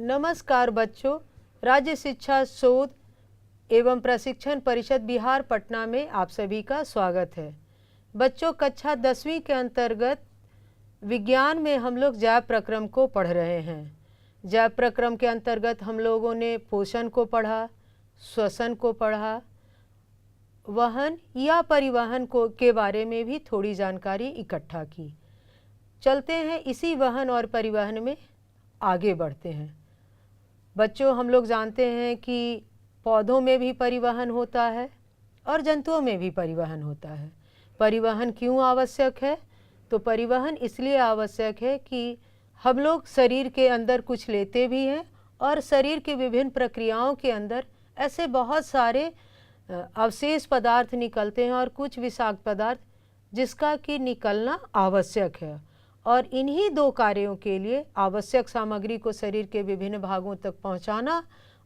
नमस्कार बच्चों, राज्य शिक्षा शोध एवं प्रशिक्षण परिषद बिहार पटना में आप सभी का स्वागत है। बच्चों, कक्षा 10वीं के अंतर्गत विज्ञान में हम लोग जैव प्रक्रम को पढ़ रहे हैं। जैव प्रक्रम के अंतर्गत हम लोगों ने पोषण को पढ़ा, श्वसन को पढ़ा, वहन या परिवहन को के बारे में भी थोड़ी जानकारी इकट्ठा की। चलते हैं इसी वहन और परिवहन में आगे बढ़ते हैं। बच्चों, हम लोग जानते हैं कि पौधों में भी परिवहन होता है और जंतुओं में भी परिवहन होता है। परिवहन क्यों आवश्यक है? तो परिवहन इसलिए आवश्यक है कि हम लोग शरीर के अंदर कुछ लेते भी हैं और शरीर की विभिन्न प्रक्रियाओं के अंदर ऐसे बहुत सारे अवशेष पदार्थ निकलते हैं और कुछ विषाक्त पदार्थ जिसका कि निकलना आवश्यक है। और इन्हीं दो कार्यों के लिए आवश्यक सामग्री को शरीर के विभिन्न भागों तक पहुंचाना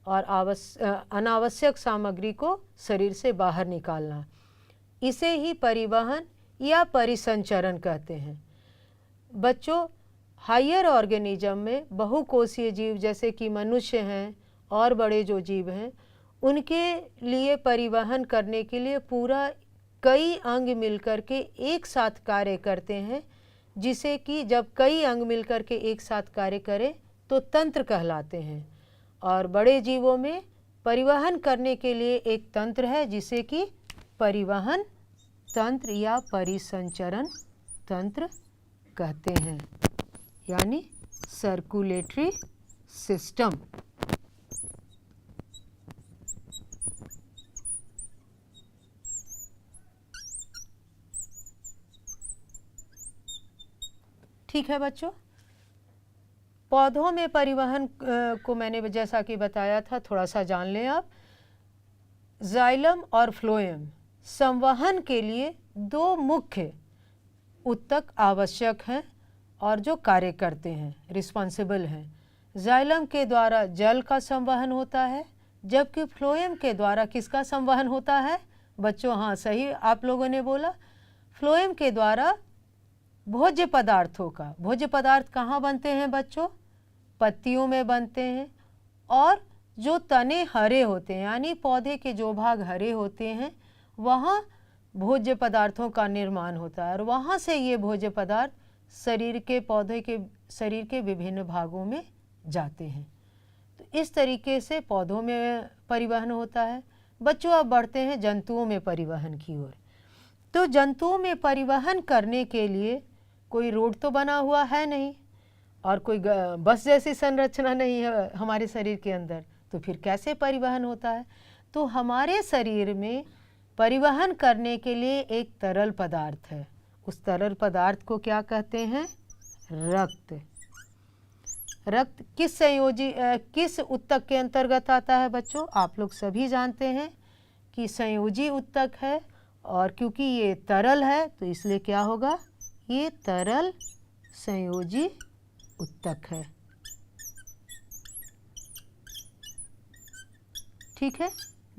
और अनावश्यक सामग्री को शरीर से बाहर निकालना, इसे ही परिवहन या परिसंचरण कहते हैं। बच्चों, हायर ऑर्गेनिज्म में बहुकोषीय जीव जैसे कि मनुष्य हैं और बड़े जो जीव हैं, उनके लिए परिवहन करने के लिए पूरा कई अंग मिलकर के एक साथ कार्य करते हैं, जिसे कि जब कई अंग मिलकर के एक साथ कार्य करें तो तंत्र कहलाते हैं। और बड़े जीवों में परिवहन करने के लिए एक तंत्र है जिसे कि परिवहन तंत्र या परिसंचरण तंत्र कहते हैं, यानी सर्कुलेटरी सिस्टम। ठीक है बच्चों, पौधों में परिवहन को मैंने जैसा कि बताया था, थोड़ा सा जान लें आप। जाइलम और फ्लोएम संवहन के लिए दो मुख्य ऊतक आवश्यक हैं और जो कार्य करते हैं, रिस्पॉन्सिबल हैं। जाइलम के द्वारा जल का संवहन होता है, जबकि फ्लोएम के द्वारा किसका संवहन होता है? बच्चों, हाँ सही आप लोगों ने बोला, फ्लोएम के द्वारा भोज्य पदार्थों का। भोज्य पदार्थ कहाँ बनते हैं बच्चों? पत्तियों में बनते हैं। और जो तने हरे होते हैं, यानी पौधे के जो भाग हरे होते हैं, वहाँ भोज्य पदार्थों का निर्माण होता है और वहाँ से ये भोज्य पदार्थ पौधे के शरीर के विभिन्न भागों में जाते हैं। तो इस तरीके से पौधों में परिवहन होता है। बच्चों, अब बढ़ते हैं जंतुओं में परिवहन की ओर। तो जंतुओं में परिवहन करने के लिए कोई रोड तो बना हुआ है नहीं और कोई बस जैसी संरचना नहीं है हमारे शरीर के अंदर, तो फिर कैसे परिवहन होता है? तो हमारे शरीर में परिवहन करने के लिए एक तरल पदार्थ है। उस तरल पदार्थ को क्या कहते हैं? रक्त। रक्त किस ऊतक के अंतर्गत आता है बच्चों? आप लोग सभी जानते हैं कि संयोजी ऊतक है, और क्योंकि ये तरल है तो इसलिए क्या होगा? ये तरल संयोजी ऊतक है। ठीक है,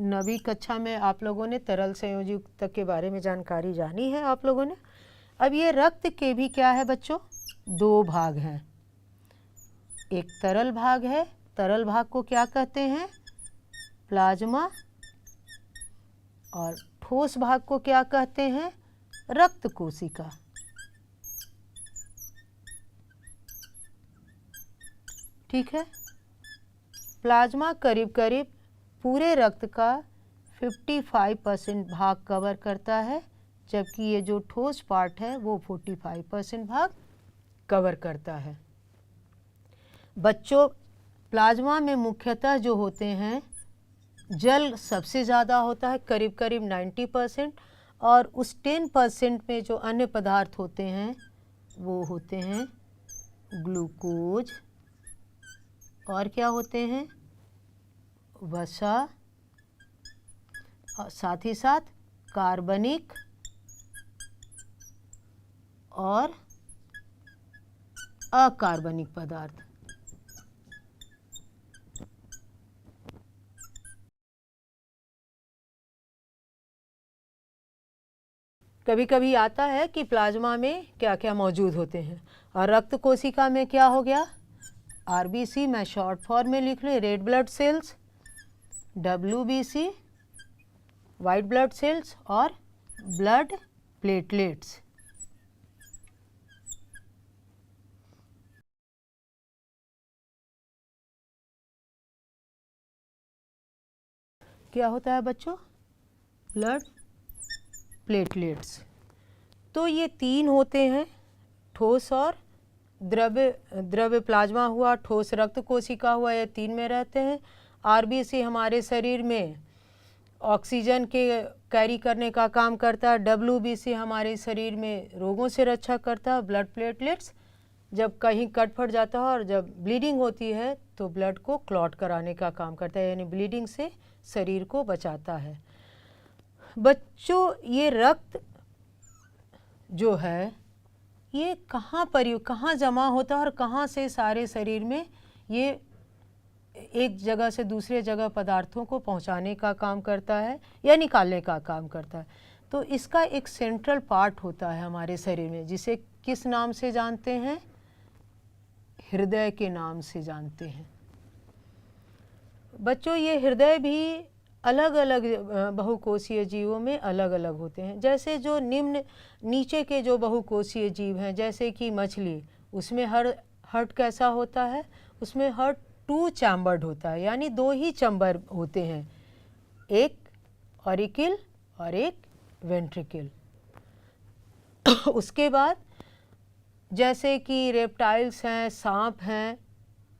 9वीं कक्षा में आप लोगों ने तरल संयोजी ऊतक के बारे में जानकारी जानी है आप लोगों ने। अब ये रक्त के भी क्या है बच्चों? दो भाग हैं। एक तरल भाग है, तरल भाग को क्या कहते हैं? प्लाज्मा। और ठोस भाग को क्या कहते हैं? रक्त कोशिका। ठीक है, प्लाज्मा करीब करीब पूरे रक्त का 55% भाग कवर करता है, जबकि ये जो ठोस पार्ट है वो 45% भाग कवर करता है। बच्चों, प्लाज्मा में मुख्यतः जो होते हैं, जल सबसे ज़्यादा होता है, करीब करीब 90%, और उस 10% में जो अन्य पदार्थ होते हैं वो होते हैं ग्लूकोज, और क्या होते हैं? वसा, और साथ ही साथ कार्बनिक और अकार्बनिक पदार्थ। कभी कभी आता है कि प्लाज्मा में क्या क्या मौजूद होते हैं, और रक्त कोशिका में क्या हो गया? RBC मैं शॉर्ट फॉर्म में लिख लूँ, red blood cells, WBC white blood cells और ब्लड प्लेटलेट्स। क्या होता है बच्चों? Blood platelets. तो ये 3 होते हैं, ठोस और द्रव्य प्लाज्मा हुआ, ठोस रक्त कोशिका हुआ, ये 3 में रहते हैं। RBC हमारे शरीर में ऑक्सीजन के कैरी करने का काम करता है। WBC हमारे शरीर में रोगों से रक्षा करता है। ब्लड प्लेटलेट्स जब कहीं कट फट जाता है और जब ब्लीडिंग होती है तो ब्लड को क्लॉट कराने का काम करता है, यानी ब्लीडिंग से शरीर को बचाता है। बच्चों ये रक्त जो है ये कहाँ जमा होता है और कहाँ से सारे शरीर में ये एक जगह से दूसरे जगह पदार्थों को पहुंचाने का काम करता है या निकालने का काम करता है। तो इसका एक सेंट्रल पार्ट होता है हमारे शरीर में, जिसे किस नाम से जानते हैं? हृदय के नाम से जानते हैं। बच्चों ये हृदय भी अलग अलग बहुकोशीय जीवों में अलग अलग होते हैं। जैसे जो नीचे के जो बहुकोशीय जीव हैं, जैसे कि मछली, उसमें हार्ट कैसा होता है? उसमें हार्ट 2 चैम्बर्ड होता है, यानी 2 ही चैम्बर होते हैं, एक ऑरिकल और एक वेंट्रिकल। उसके बाद जैसे कि रेप्टाइल्स हैं, सांप हैं,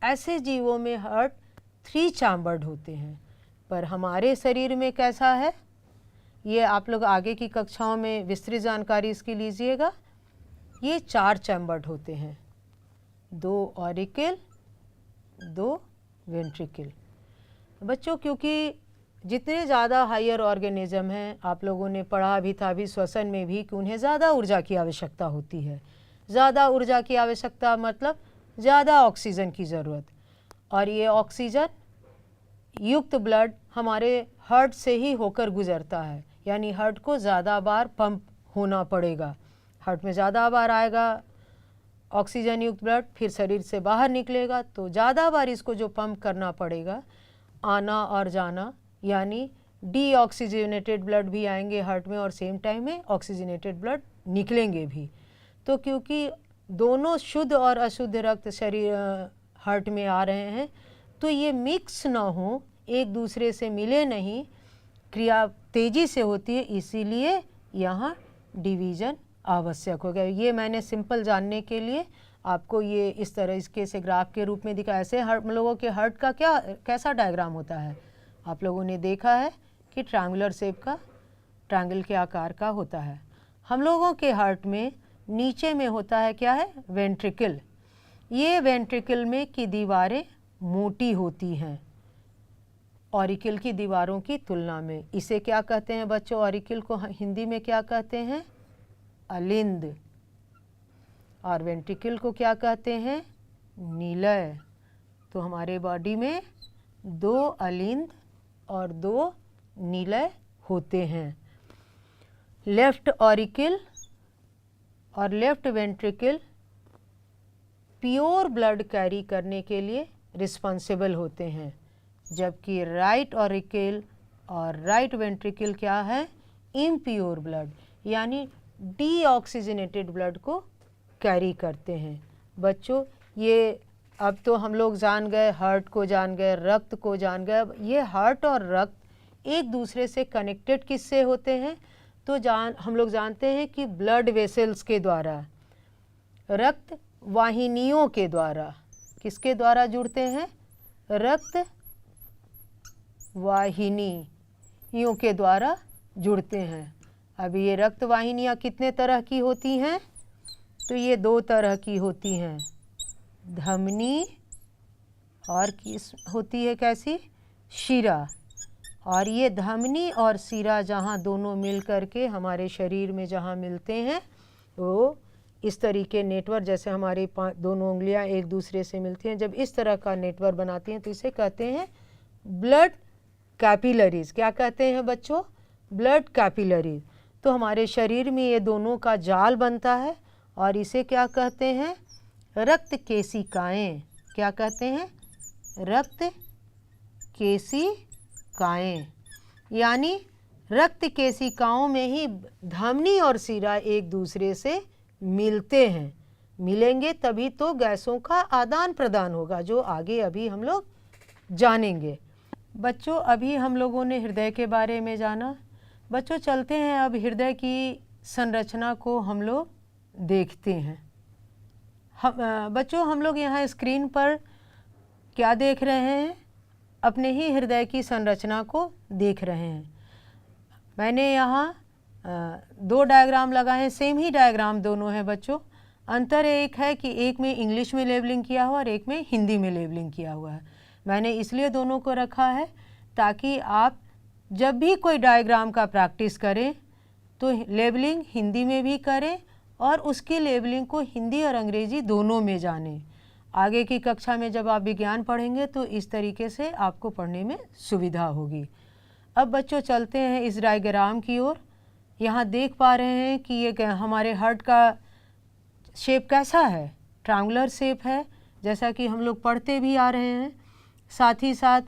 ऐसे जीवों में हार्ट 3 चैम्बर्ड होते हैं। पर हमारे शरीर में कैसा है? ये आप लोग आगे की कक्षाओं में विस्तृत जानकारी इसकी लीजिएगा। ये 4 चैम्बर्ड होते हैं, 2 ऑरिकल, 2 वेंट्रिकल। बच्चों क्योंकि जितने ज़्यादा हायर ऑर्गेनिज्म हैं, आप लोगों ने पढ़ा भी था भी श्वसन में भी कि उन्हें ज़्यादा ऊर्जा की आवश्यकता होती है। ज़्यादा ऊर्जा की आवश्यकता मतलब ज़्यादा ऑक्सीजन की ज़रूरत, और ये ऑक्सीजन युक्त ब्लड हमारे हार्ट से ही होकर गुजरता है, यानी हार्ट को ज़्यादा बार पंप होना पड़ेगा। हार्ट में ज़्यादा बार आएगा ऑक्सीजन युक्त ब्लड, फिर शरीर से बाहर निकलेगा, तो ज़्यादा बार इसको जो पंप करना पड़ेगा, आना और जाना, यानी डीऑक्सीजनेटेड ब्लड भी आएंगे हार्ट में और सेम टाइम में ऑक्सीजनेटेड ब्लड निकलेंगे भी। तो क्योंकि दोनों शुद्ध और अशुद्ध रक्त शरीर हार्ट में आ रहे हैं, तो ये मिक्स ना हो, एक दूसरे से मिले नहीं, क्रिया तेज़ी से होती है, इसीलिए यहाँ डिवीज़न आवश्यक हो गया। ये मैंने सिंपल जानने के लिए आपको ये इस तरह इसके से ग्राफ के रूप में दिखाया। ऐसे हम लोगों के हार्ट का कैसा डायग्राम होता है? आप लोगों ने देखा है कि ट्रायंगुलर शेप का, ट्रायंगल के आकार का होता है। हम लोगों के हार्ट में नीचे में होता है क्या है? वेंट्रिकल। ये वेंट्रिकल में की दीवारें मोटी होती हैं ऑरिकल की दीवारों की तुलना में। इसे क्या कहते हैं बच्चों? ऑरिकल को हिंदी में क्या कहते हैं? अलिंद। और वेंट्रिकल को क्या कहते हैं? नीलय। तो हमारे बॉडी में 2 अलिंद और 2 नीलय होते हैं। लेफ्ट ऑरिकल और left ventricle pure blood carry करने के लिए रिस्पॉन्सिबल होते हैं, जबकि राइट ऑरिकल और राइट वेंट्रिकल क्या है? इम्प्योर ब्लड, यानी डीऑक्सीजनेटेड ब्लड को कैरी करते हैं। बच्चों ये अब तो हम लोग जान गए, हार्ट को जान गए, रक्त को जान गए। अब ये हार्ट और रक्त एक दूसरे से कनेक्टेड किससे होते हैं? तो हम लोग जानते हैं कि ब्लड वेसल्स के द्वारा, रक्त वाहिनियों के द्वारा। किसके द्वारा जुड़ते हैं? रक्त वाहिनियों के द्वारा जुड़ते हैं। अब ये रक्त वाहिनियाँ कितने तरह की होती हैं? तो ये 2 तरह की होती हैं, धमनी और किस होती है कैसी? शिरा। और ये धमनी और शिरा जहाँ दोनों मिल कर के हमारे शरीर में जहाँ मिलते हैं, वो इस तरीके नेटवर्क, जैसे हमारी दोनों उंगलियां एक दूसरे से मिलती हैं, जब इस तरह का नेटवर्क बनाती हैं तो इसे कहते हैं ब्लड कैपिलरीज। क्या कहते हैं बच्चों? Blood capillaries. तो हमारे शरीर में ये दोनों का जाल बनता है और इसे क्या कहते हैं? रक्त केशिकाएं। क्या कहते हैं? रक्त केशिकाएं। यानी रक्त केशिकाओं में ही धमनी और शिरा एक दूसरे से मिलते हैं। मिलेंगे तभी तो गैसों का आदान प्रदान होगा, जो आगे अभी हम लोग जानेंगे। बच्चों, अभी हम लोगों ने हृदय के बारे में जाना। बच्चों, चलते हैं अब हृदय की संरचना को हम लोग देखते हैं। बच्चों, हम लोग यहाँ स्क्रीन पर क्या देख रहे हैं? अपने ही हृदय की संरचना को देख रहे हैं। मैंने यहाँ 2 डायग्राम लगाए हैं, सेम ही डायग्राम दोनों हैं बच्चों। अंतर एक है कि एक में इंग्लिश में लेबलिंग किया हुआ और एक में हिंदी में लेबलिंग किया हुआ है। मैंने इसलिए दोनों को रखा है ताकि आप जब भी कोई डायग्राम का प्रैक्टिस करें तो लेबलिंग हिंदी में भी करें और उसकी लेबलिंग को हिंदी और अंग्रेजी दोनों में जानें। आगे की कक्षा में जब आप विज्ञान पढ़ेंगे तो इस तरीके से आपको पढ़ने में सुविधा होगी। अब बच्चों, चलते हैं इस डायग्राम की ओर। यहाँ देख पा रहे हैं कि ये हमारे हार्ट का शेप कैसा है? ट्रायंगुलर शेप है, जैसा कि हम लोग पढ़ते भी आ रहे हैं। साथ ही साथ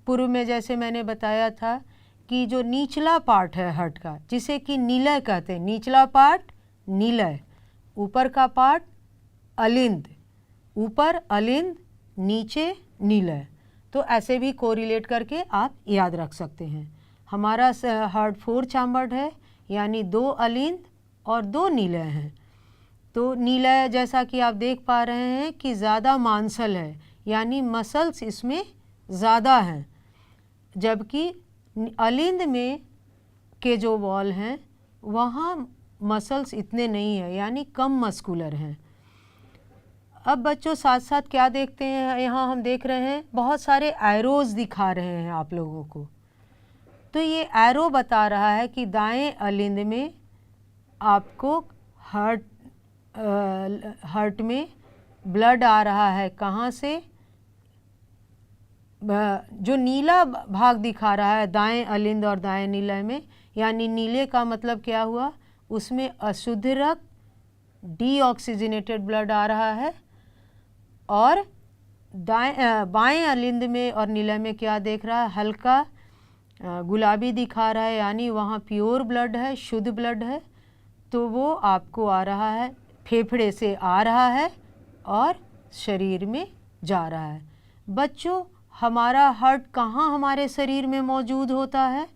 पूर्व में जैसे मैंने बताया था कि जो निचला पार्ट है हार्ट का, जिसे कि निलय कहते हैं, निचला पार्ट निलय, ऊपर का पार्ट अलिंद, ऊपर अलिंद नीचे निलय। तो ऐसे भी कोरिलेट करके आप याद रख सकते हैं। हमारा हार्ट 4 चैम्बर्ड है, यानी 2 अलिंद और 2 निलय हैं। तो निलय जैसा कि आप देख पा रहे हैं कि ज़्यादा मांसल है, यानी मसल्स इसमें ज़्यादा हैं, जबकि अलिंद में के जो वॉल हैं वहाँ मसल्स इतने नहीं हैं, यानी कम मस्कुलर हैं। अब बच्चों, साथ साथ क्या देखते हैं? यहाँ हम देख रहे हैं बहुत सारे एरोज़ दिखा रहे हैं आप लोगों को। तो ये एरो बता रहा है कि दाएं अलिंद में आपको हार्ट में ब्लड आ रहा है। कहाँ से? जो नीला भाग दिखा रहा है दाएं अलिंद और दाएं निलय में, यानी नीले का मतलब क्या हुआ? उसमें अशुद्ध रक्त, डीऑक्सीजनेटेड ब्लड आ रहा है। और बाएं अलिंद में और निलय में क्या देख रहा है? हल्का गुलाबी दिखा रहा है, यानी वहाँ प्योर ब्लड है, शुद्ध ब्लड है। तो वो आपको आ रहा है, फेफड़े से आ रहा है और शरीर में जा रहा है। बच्चों, हमारा हार्ट कहाँ हमारे शरीर में मौजूद होता है?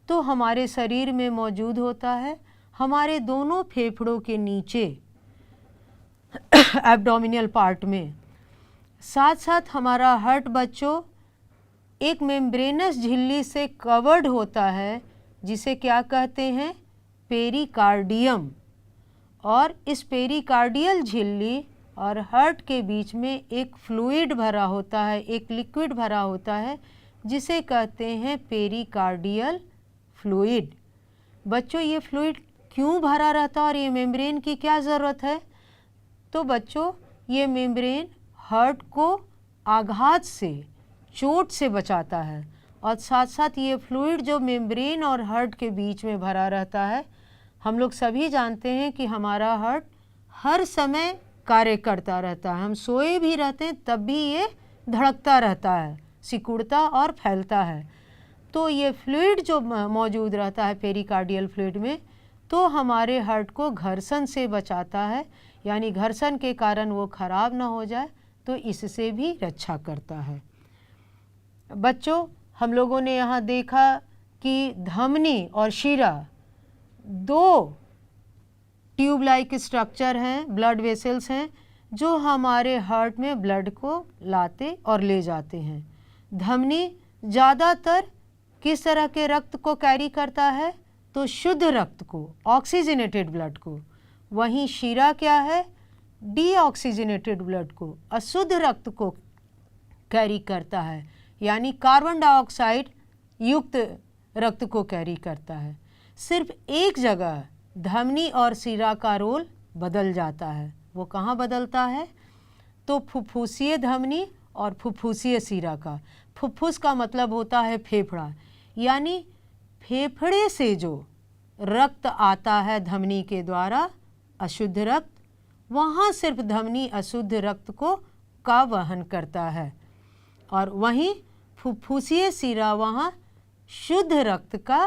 तो हमारे शरीर में मौजूद होता है हमारे दोनों फेफड़ों के नीचे, एब्डोमिनल पार्ट में। साथ साथ हमारा हार्ट बच्चों एक मेम्ब्रेनस झिल्ली से कवर्ड होता है, जिसे क्या कहते हैं? पेरिकार्डियम। और इस पेरिकार्डियल झिल्ली और हार्ट के बीच में एक फ्लूइड भरा होता है, एक लिक्विड भरा होता है, जिसे कहते हैं पेरिकार्डियल फ्लूइड। बच्चों, ये फ्लूइड क्यों भरा रहता है और ये मेम्ब्रेन की क्या ज़रूरत है? तो बच्चों, ये मेम्ब्रेन हार्ट को आघात से, चोट से बचाता है। और साथ साथ ये फ्लूइड जो मेम्ब्रेन और हार्ट के बीच में भरा रहता है, हम लोग सभी जानते हैं कि हमारा हार्ट हर समय कार्य करता रहता है। हम सोए भी रहते हैं तब भी ये धड़कता रहता है, सिकुड़ता और फैलता है। तो ये फ्लूइड जो मौजूद रहता है पेरिकार्डियल फ्लूइड में, तो हमारे हार्ट को घर्षण से बचाता है, यानी घर्षण के कारण वो खराब ना हो जाए, तो इससे भी रक्षा करता है। बच्चों, हम लोगों ने यहाँ देखा कि धमनी और शिरा 2 ट्यूब लाइक स्ट्रक्चर हैं, ब्लड वेसल्स हैं, जो हमारे हार्ट में ब्लड को लाते और ले जाते हैं। धमनी ज़्यादातर किस तरह के रक्त को कैरी करता है? तो शुद्ध रक्त को, ऑक्सीजनेटेड ब्लड को। वहीं शिरा क्या है? डीऑक्सीजनेटेड ब्लड को, अशुद्ध रक्त को कैरी करता है, यानी कार्बन डाइऑक्साइड युक्त रक्त को कैरी करता है। सिर्फ एक जगह धमनी और शिरा का रोल बदल जाता है। वो कहाँ बदलता है? तो फुफ्फुसीय धमनी और फुफ्फुसीय शिरा का। फुफ्फुस का मतलब होता है फेफड़ा, यानी फेफड़े से जो रक्त आता है धमनी के द्वारा, अशुद्ध रक्त, वहाँ सिर्फ धमनी अशुद्ध रक्त को का वहन करता है, और वहीं फुफ्फुसीय सिरा वहाँ शुद्ध रक्त का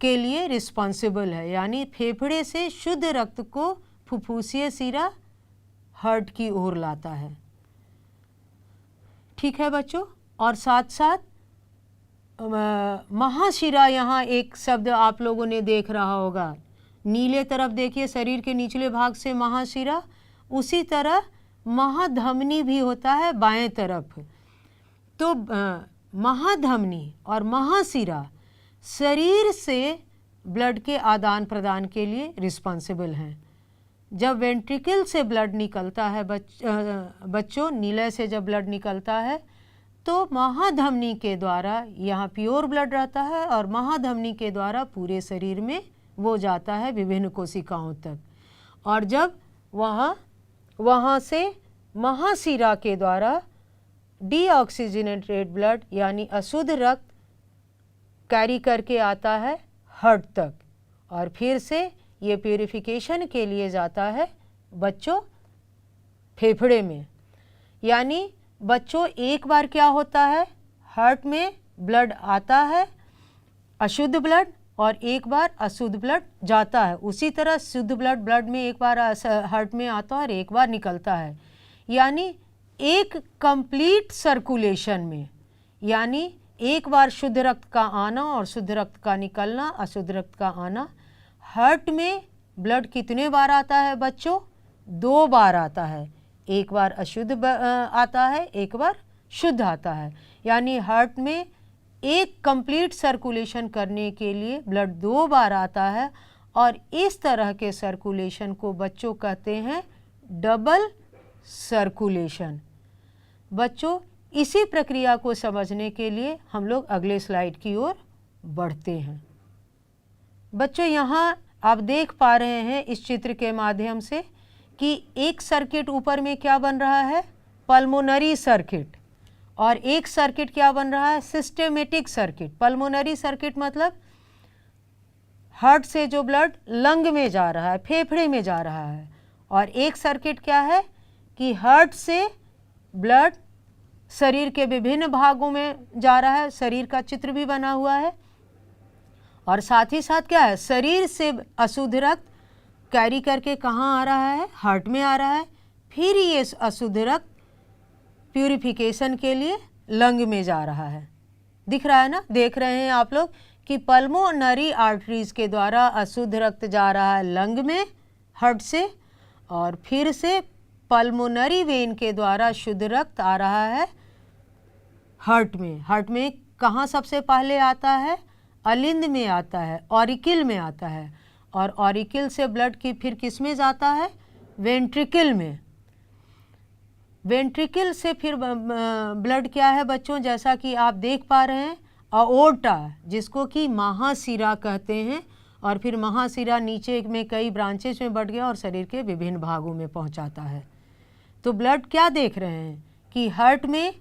के लिए रिस्पॉन्सिबल है, यानी फेफड़े से शुद्ध रक्त को फुफ्फुसीय सिरा हार्ट की ओर लाता है। ठीक है बच्चों, और साथ साथ महाशिरा, यहाँ एक शब्द आप लोगों ने देख रहा होगा, नीले तरफ देखिए शरीर के निचले भाग से महाशिरा, उसी तरह महाधमनी भी होता है बाएं तरफ। तो महाधमनी और महाशिरा शरीर से ब्लड के आदान प्रदान के लिए रिस्पॉन्सिबल हैं। जब वेंट्रिकल से ब्लड निकलता है बच्चों, नीले से जब ब्लड निकलता है तो महाधमनी के द्वारा यहाँ प्योर ब्लड रहता है, और महाधमनी के द्वारा पूरे शरीर में वो जाता है विभिन्न कोशिकाओं तक, और जब वहाँ से महाशिरा के द्वारा डीऑक्सीजनेटेड ब्लड यानी अशुद्ध रक्त कैरी करके आता है हार्ट तक, और फिर से ये प्यूरिफिकेशन के लिए जाता है बच्चों फेफड़े में। यानी बच्चों एक बार क्या होता है, हार्ट में ब्लड आता है अशुद्ध ब्लड, और एक बार अशुद्ध ब्लड जाता है। उसी तरह शुद्ध ब्लड में एक बार हार्ट में आता है और एक बार निकलता है, यानी एक कंप्लीट सर्कुलेशन में, यानी एक बार शुद्ध रक्त का आना और शुद्ध रक्त का निकलना, अशुद्ध रक्त का आना। हार्ट में ब्लड कितने बार आता है बच्चों? 2 बार आता है, एक बार अशुद्ध आता है, एक बार शुद्ध आता है। यानी हार्ट में एक कंप्लीट सर्कुलेशन करने के लिए ब्लड 2 बार आता है, और इस तरह के सर्कुलेशन को बच्चों कहते हैं डबल सर्कुलेशन। बच्चों इसी प्रक्रिया को समझने के लिए हम लोग अगले स्लाइड की ओर बढ़ते हैं। बच्चों यहाँ आप देख पा रहे हैं इस चित्र के माध्यम से कि एक सर्किट ऊपर में क्या बन रहा है, पल्मोनरी सर्किट, और एक सर्किट क्या बन रहा है, सिस्टेमेटिक सर्किट। पल्मोनरी सर्किट मतलब हार्ट से जो ब्लड लंग में जा रहा है, फेफड़े में जा रहा है, और एक सर्किट क्या है कि हार्ट से ब्लड शरीर के विभिन्न भागों में जा रहा है, शरीर का चित्र भी बना हुआ है, और साथ ही साथ क्या है, शरीर से अशुद्ध रक्त कैरी करके कहाँ आ रहा है, हार्ट में आ रहा है, फिर ये अशुद्ध रक्त प्यूरिफिकेशन के लिए लंग में जा रहा है। दिख रहा है ना, देख रहे हैं आप लोग कि पल्मोनरी आर्टरीज के द्वारा अशुद्ध रक्त जा रहा है लंग में हार्ट से, और फिर से पल्मोनरी वेन के द्वारा शुद्ध रक्त आ रहा है हार्ट में। हार्ट में कहाँ सबसे पहले आता है, अलिंद में आता है, ऑरिकल में आता है, और ऑरिकल से ब्लड की फिर किस में जाता है, वेंट्रिकल में। वेंट्रिकल से फिर ब्लड क्या है बच्चों, जैसा कि आप देख पा रहे हैं, अओर्टा, जिसको कि महाशिरा कहते हैं, और फिर महाशिरा नीचे में कई ब्रांचेस में बढ़ गया और शरीर के विभिन्न भागों में पहुंचाता है। तो ब्लड क्या देख रहे हैं कि हार्ट में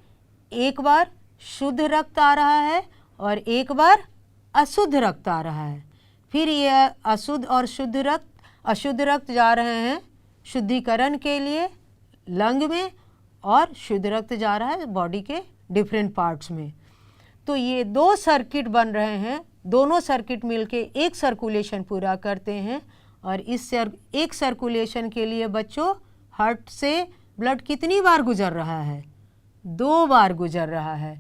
एक बार शुद्ध रक्त आ रहा है और एक बार अशुद्ध रक्त आ रहा है, फिर ये अशुद्ध और शुद्ध रक्त, अशुद्ध रक्त जा रहे हैं शुद्धिकरण के लिए लंग में, और शुद्ध रक्त जा रहा है बॉडी के डिफरेंट पार्ट्स में। तो ये 2 सर्किट बन रहे हैं, दोनों सर्किट मिलके एक सर्कुलेशन पूरा करते हैं, और इस एक सर्कुलेशन के लिए बच्चों हार्ट से ब्लड कितनी बार गुजर रहा है, 2 बार गुजर रहा है।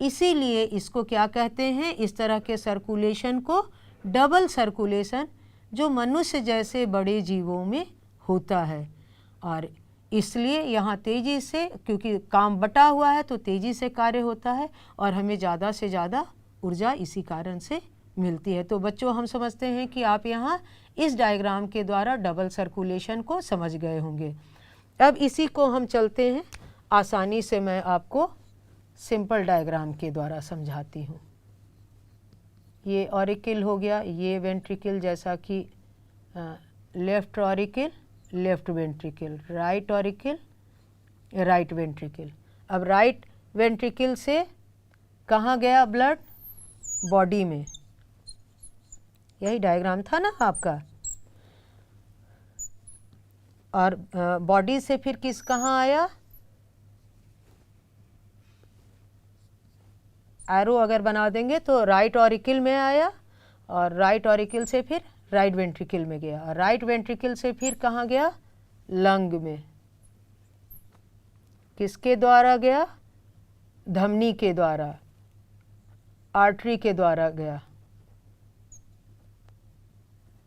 इसीलिए इसको क्या कहते हैं, इस तरह के सर्कुलेशन को डबल सर्कुलेशन, जो मनुष्य जैसे बड़े जीवों में होता है। और इसलिए यहाँ तेज़ी से, क्योंकि काम बटा हुआ है तो तेज़ी से कार्य होता है, और हमें ज़्यादा से ज़्यादा ऊर्जा इसी कारण से मिलती है। तो बच्चों हम समझते हैं कि आप यहाँ इस डायग्राम के द्वारा डबल सर्कुलेशन को समझ गए होंगे। अब इसी को हम चलते हैं, आसानी से मैं आपको सिंपल डायग्राम के द्वारा समझाती हूँ। ये ऑरिकल हो गया, ये वेंट्रिकल, जैसा कि left auricle, left ventricle, right auricle, right ventricle. अब राइट वेंट्रिकल से कहाँ गया ब्लड, बॉडी में। यही डायग्राम था ना आपका। और बॉडी से फिर कहाँ आया, एरो अगर बना देंगे तो राइट ऑरिकल में आया और राइट ऑरिकल से फिर राइट वेंट्रिकल में गया और राइट वेंट्रिकल से फिर कहाँ गया, लंग में। किसके द्वारा गया, धमनी के द्वारा, आर्टरी के द्वारा गया,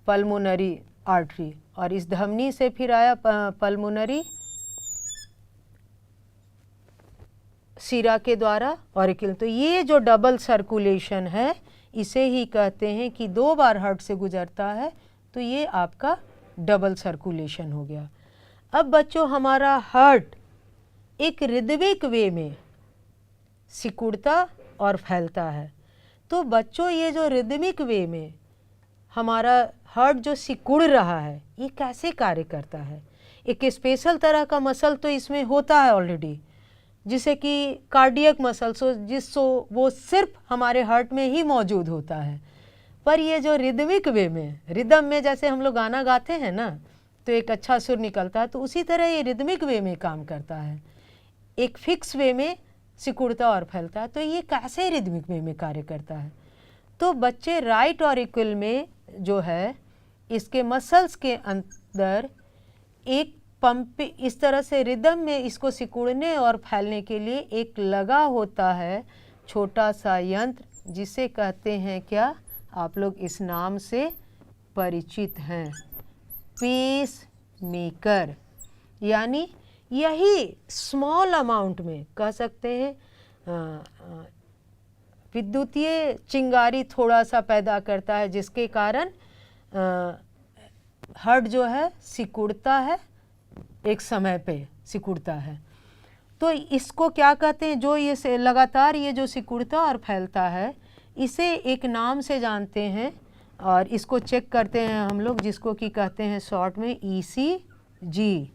पल्मोनरी आर्टरी, और इस धमनी से फिर आया पल्मोनरी सिरा के द्वारा ऑरिकल। तो ये जो डबल सर्कुलेशन है इसे ही कहते हैं कि 2 बार हार्ट से गुजरता है, तो ये आपका डबल सर्कुलेशन हो गया। अब बच्चों हमारा हार्ट एक रिदमिक वे में सिकुड़ता और फैलता है। तो बच्चों ये जो रिदमिक वे में हमारा हार्ट जो सिकुड़ रहा है ये कैसे कार्य करता है। एक स्पेशल तरह का मसल तो इसमें होता है ऑलरेडी, जिसे कि कार्डियक मसल्स वो सिर्फ हमारे हार्ट में ही मौजूद होता है। पर ये जो रिदमिक वे में, रिदम में जैसे हम लोग गाना गाते हैं ना तो एक अच्छा सुर निकलता है, तो उसी तरह ये रिदमिक वे में काम करता है, एक फिक्स वे में सिकुड़ता और फैलता है। तो ये कैसे रिदमिक वे में कार्य करता है। तो बच्चे राइट ऑरिकल में जो है इसके मसल्स के अंदर एक पंप इस तरह से रिदम में इसको सिकुड़ने और फैलने के लिए एक लगा होता है छोटा सा यंत्र, जिसे कहते हैं क्या, आप लोग इस नाम से परिचित हैं, पेस मेकर। यानी यही स्मॉल अमाउंट में कह सकते हैं विद्युतीय चिंगारी थोड़ा सा पैदा करता है, जिसके कारण हार्ट जो है सिकुड़ता है, एक समय पे सिकुड़ता है। तो इसको क्या कहते हैं, जो ये लगातार ये जो सिकुड़ता और फैलता है इसे एक नाम से जानते हैं और इसको चेक करते हैं हम लोग, जिसको कि कहते हैं शॉर्ट में ECG,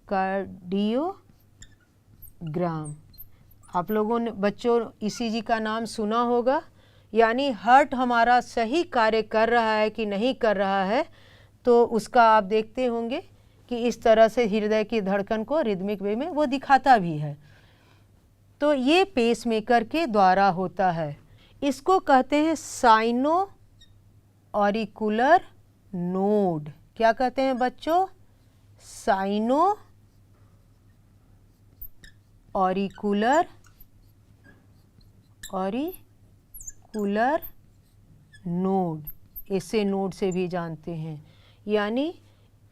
कार्डियोग्राम। आप लोगों ने बच्चों ECG का नाम सुना होगा। यानी हार्ट हमारा सही कार्य कर रहा है कि नहीं कर रहा है, तो उसका आप देखते होंगे कि इस तरह से हृदय की धड़कन को रिदमिक वे में वो दिखाता भी है। तो ये पेसमेकर के द्वारा होता है। इसको कहते हैं साइनो ऑरिकुलर नोड। क्या कहते हैं बच्चों, साइनो ऑरिकुलर नोड, इसे नोड से भी जानते हैं। यानी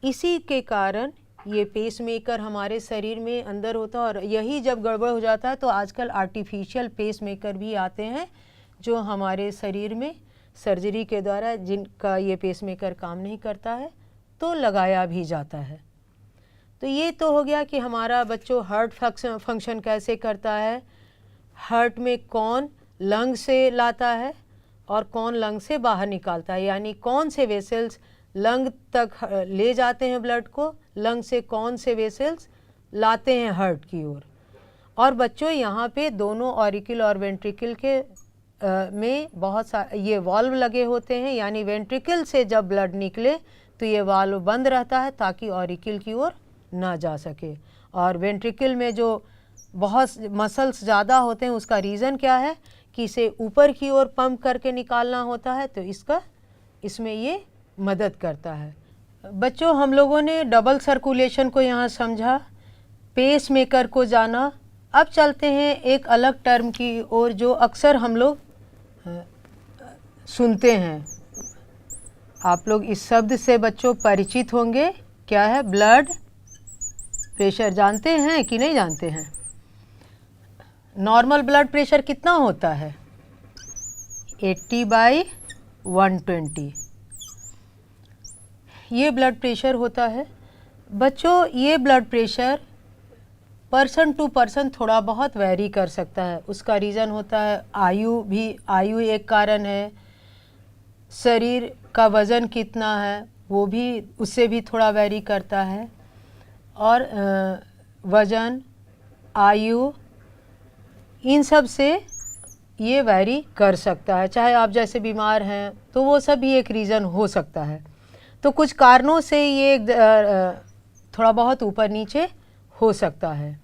इसी के कारण ये पेसमेकर हमारे शरीर में अंदर होता है, और यही जब गड़बड़ हो जाता है तो आजकल आर्टिफिशियल पेसमेकर भी आते हैं जो हमारे शरीर में सर्जरी के द्वारा, जिनका ये पेसमेकर काम नहीं करता है तो लगाया भी जाता है। तो ये तो हो गया कि हमारा बच्चों हार्ट फंक्शन कैसे करता है, हार्ट में कौन लंग से लाता है और कौन लंग से बाहर निकालता है, यानी कौन से वेसल्स लंग तक ले जाते हैं ब्लड को, लंग से कौन से वेसल्स लाते हैं हार्ट की ओर। और बच्चों यहाँ पे दोनों ऑरिकल और वेंट्रिकल के में बहुत सारे ये वाल्व लगे होते हैं, यानी वेंट्रिकल से जब ब्लड निकले तो ये वाल्व बंद रहता है ताकि ऑरिकल की ओर ना जा सके। और वेंट्रिकल में जो बहुत मसल्स ज़्यादा होते हैं उसका रीज़न क्या है कि इसे ऊपर की ओर पंप करके निकालना होता है, तो इसमें ये मदद करता है। बच्चों हम लोगों ने डबल सर्कुलेशन को यहाँ समझा, पेस मेकर को जाना। अब चलते हैं एक अलग टर्म की ओर जो अक्सर हम लोग सुनते हैं। आप लोग इस शब्द से बच्चों परिचित होंगे, क्या है, ब्लड प्रेशर। जानते हैं कि नहीं जानते हैं? नॉर्मल ब्लड प्रेशर कितना होता है? 80/120 ये ब्लड प्रेशर होता है। बच्चों ये blood pressure person to person थोड़ा बहुत वैरी कर सकता है। उसका रीज़न होता है आयु एक कारण है, शरीर का वज़न कितना है वो भी उससे भी थोड़ा वैरी करता है, और वज़न, आयु, इन सब से ये वैरी कर सकता है, चाहे आप जैसे बीमार हैं तो वो सब भी एक रीज़न हो सकता है। तो कुछ कारणों से ये थोड़ा बहुत ऊपर नीचे हो सकता है।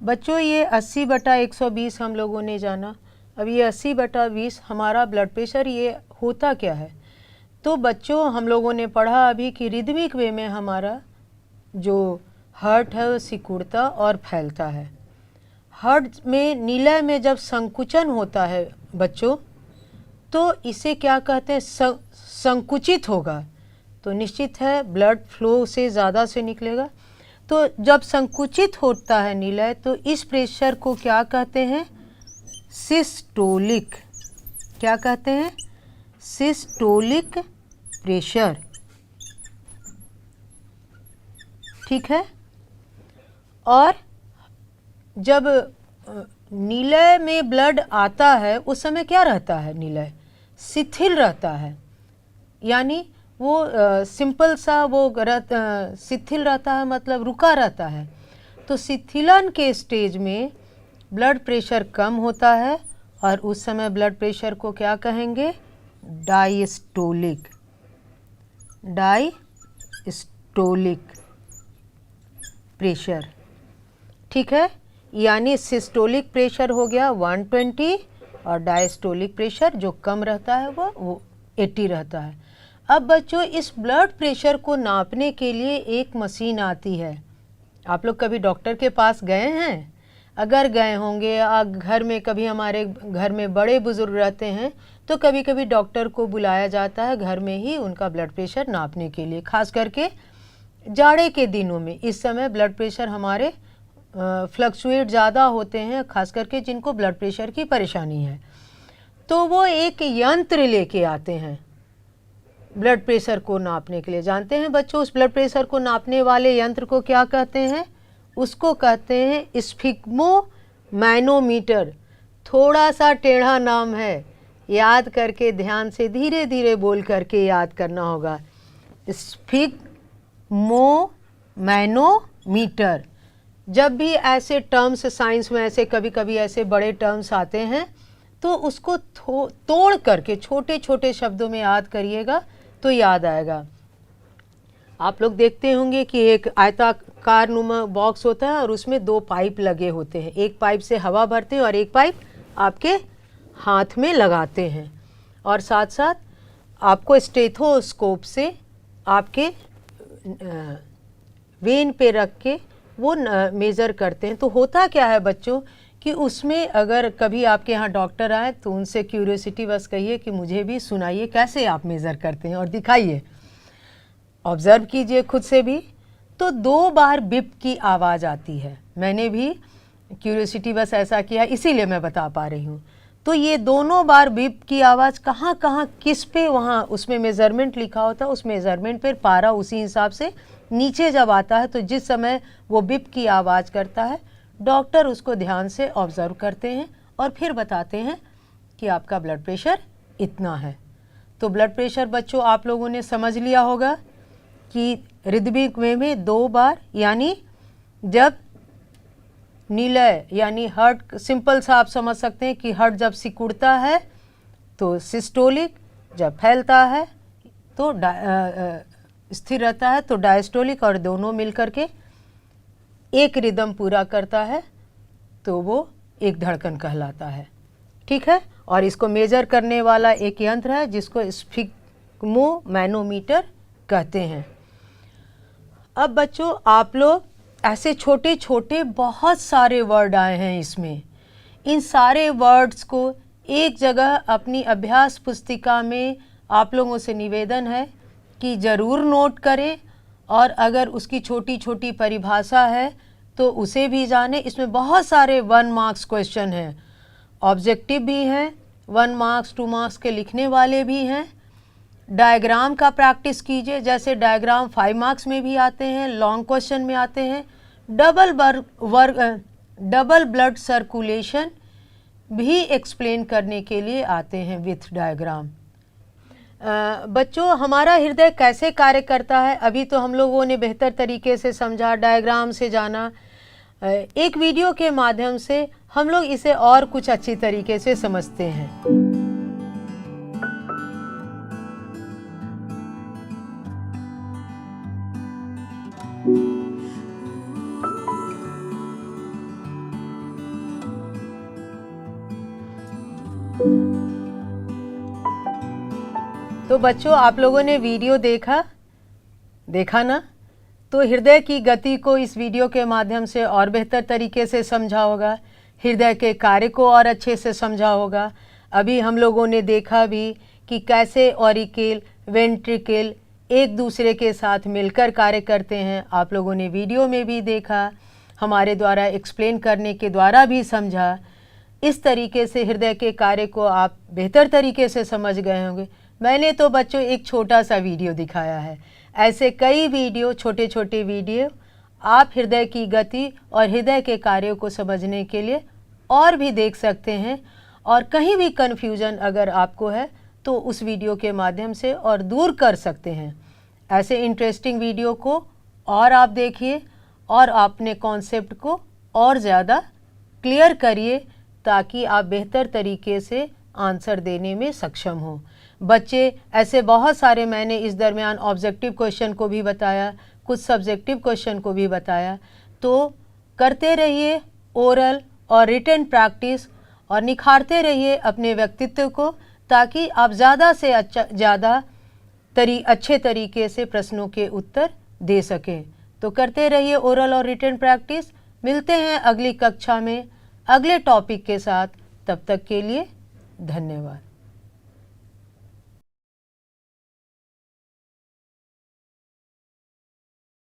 बच्चों ये 80/120 हम लोगों ने जाना। अब ये 80/20 हमारा ब्लड प्रेशर ये होता क्या है? तो बच्चों हम लोगों ने पढ़ा अभी कि रिदमिक वे में हमारा जो हार्ट है वो सिकुड़ता और फैलता है। हार्ट में नीलय में जब संकुचन होता है बच्चों, तो इसे क्या कहते हैं? संकुचित होगा, तो निश्चित है ब्लड फ्लो से ज़्यादा से निकलेगा। तो जब संकुचित होता है नीलय, तो इस प्रेशर को क्या कहते हैं? सिस्टोलिक। क्या कहते हैं? Systolic pressure. ठीक है। और जब नीलय में ब्लड आता है उस समय क्या रहता है? नीलय शिथिल रहता है, यानी वो सिंपल सा वो शिथिल रहता है, मतलब रुका रहता है। तो शिथिलन के स्टेज में ब्लड प्रेशर कम होता है और उस समय ब्लड प्रेशर को क्या कहेंगे? डायस्टोलिक। Diastolic pressure. ठीक है, यानी सिस्टोलिक प्रेशर हो गया 120 और डायस्टोलिक प्रेशर जो कम रहता है वो 80 रहता है। अब बच्चों इस ब्लड प्रेशर को नापने के लिए एक मशीन आती है। आप लोग कभी डॉक्टर के पास गए हैं? अगर गए होंगे, घर में कभी हमारे घर में बड़े बुजुर्ग रहते हैं तो कभी कभी डॉक्टर को बुलाया जाता है घर में ही उनका ब्लड प्रेशर नापने के लिए, खास करके जाड़े के दिनों में। इस समय ब्लड प्रेशर हमारे फ्लक्चुएट ज़्यादा होते हैं, खास करके जिनको ब्लड प्रेशर की परेशानी है। तो वो एक यंत्र लेके आते हैं ब्लड प्रेशर को नापने के लिए। जानते हैं बच्चों उस ब्लड प्रेशर को नापने वाले यंत्र को क्या कहते हैं? उसको कहते हैं स्फिग्मोमैनोमीटर। थोड़ा सा टेढ़ा नाम है, याद करके ध्यान से धीरे धीरे बोल करके याद करना होगा। स्फिग्मोमैनोमीटर। जब भी ऐसे टर्म्स साइंस में ऐसे कभी कभी ऐसे बड़े टर्म्स आते हैं तो उसको तोड़ करके छोटे छोटे शब्दों में याद करिएगा तो याद आएगा। आप लोग देखते होंगे कि एक आयताकार नुमा बॉक्स होता है और उसमें 2 पाइप लगे होते हैं। एक पाइप से हवा भरते हैं और एक पाइप आपके हाथ में लगाते हैं, और साथ साथ आपको स्टेथोस्कोप से आपके वेन पे रख के वो मेज़र करते हैं। तो होता क्या है बच्चों कि उसमें अगर कभी आपके यहाँ डॉक्टर आए तो उनसे क्यूरियोसिटी बस कहिए कि मुझे भी सुनाइए कैसे आप मेज़र करते हैं और दिखाइए, ऑब्ज़र्व कीजिए खुद से भी। तो 2 बार बिप की आवाज़ आती है। मैंने भी क्यूरियोसिटी बस ऐसा किया, इसीलिए मैं बता पा रही हूँ। तो ये दोनों बार बिप की आवाज़ कहाँ कहाँ किस पे, वहाँ उसमें मेज़रमेंट लिखा होता है, उस मेज़रमेंट पर पारा उसी हिसाब से नीचे जब आता है तो जिस समय वो बिप की आवाज़ करता है डॉक्टर उसको ध्यान से ऑब्ज़र्व करते हैं और फिर बताते हैं कि आपका ब्लड प्रेशर इतना है। तो ब्लड प्रेशर बच्चों आप लोगों ने समझ लिया होगा कि रिदमिक वे में 2 बार, यानी जब नीलय यानी हार्ट, सिंपल सा आप समझ सकते हैं कि हार्ट जब सिकुड़ता है तो सिस्टोलिक, जब फैलता है तो स्थिर रहता है तो डायस्टोलिक, और दोनों मिलकर के एक रिदम पूरा करता है तो वो एक धड़कन कहलाता है। ठीक है, और इसको मेजर करने वाला एक यंत्र है जिसको स्फिग्मोमैनोमीटर कहते हैं। अब बच्चों आप लोग ऐसे छोटे छोटे बहुत सारे वर्ड आए हैं इसमें, इन सारे वर्ड्स को एक जगह अपनी अभ्यास पुस्तिका में आप लोगों से निवेदन है कि ज़रूर नोट करें, और अगर उसकी छोटी छोटी परिभाषा है तो उसे भी जाने। इसमें बहुत सारे 1 मार्क्स क्वेश्चन हैं, ऑब्जेक्टिव भी हैं, 1 मार्क्स 2 मार्क्स के लिखने वाले भी हैं। डायग्राम का प्रैक्टिस कीजिए, जैसे डायग्राम 5 मार्क्स में भी आते हैं, लॉन्ग क्वेश्चन में आते हैं। डबल ब्लड सर्कुलेशन भी एक्सप्लेन करने के लिए आते हैं विथ डायग्राम। बच्चों हमारा हृदय कैसे कार्य करता है अभी तो हम लोगों ने बेहतर तरीके से समझा, डायग्राम से जाना। एक वीडियो के माध्यम से हम लोग इसे और कुछ अच्छी तरीके से समझते हैं। तो बच्चों, आप लोगों ने वीडियो देखा ना? तो हृदय की गति को इस वीडियो के माध्यम से और बेहतर तरीके से समझा होगा, हृदय के कार्य को और अच्छे से समझा होगा। अभी हम लोगों ने देखा भी कि कैसे ऑरिकल, वेंट्रिकल एक दूसरे के साथ मिलकर कार्य करते हैं। आप लोगों ने वीडियो में भी देखा, हमारे द्वारा एक्सप्लेन करने के द्वारा भी समझा। इस तरीके से हृदय के कार्य को आप बेहतर तरीके से समझ गए होंगे। मैंने तो बच्चों एक छोटा सा वीडियो दिखाया है, ऐसे कई वीडियो, छोटे छोटे वीडियो आप हृदय की गति और हृदय के कार्यों को समझने के लिए और भी देख सकते हैं। और कहीं भी कन्फ्यूजन अगर आपको है तो उस वीडियो के माध्यम से और दूर कर सकते हैं। ऐसे इंटरेस्टिंग वीडियो को और आप देखिए और अपने कॉन्सेप्ट को और ज़्यादा क्लियर करिए, ताकि आप बेहतर तरीके से आंसर देने में सक्षम हो। बच्चे, ऐसे बहुत सारे मैंने इस दरमियान ऑब्जेक्टिव क्वेश्चन को भी बताया, कुछ सब्जेक्टिव क्वेश्चन को भी बताया। तो करते रहिए ओरल और रिटन प्रैक्टिस और निखारते रहिए अपने व्यक्तित्व को, ताकि आप ज़्यादा से ज़्यादा अच्छे तरीके से प्रश्नों के उत्तर दे सकें। तो करते रहिए ओरल और रिटन प्रैक्टिस। मिलते हैं अगली कक्षा में अगले टॉपिक के साथ। तब तक के लिए धन्यवाद।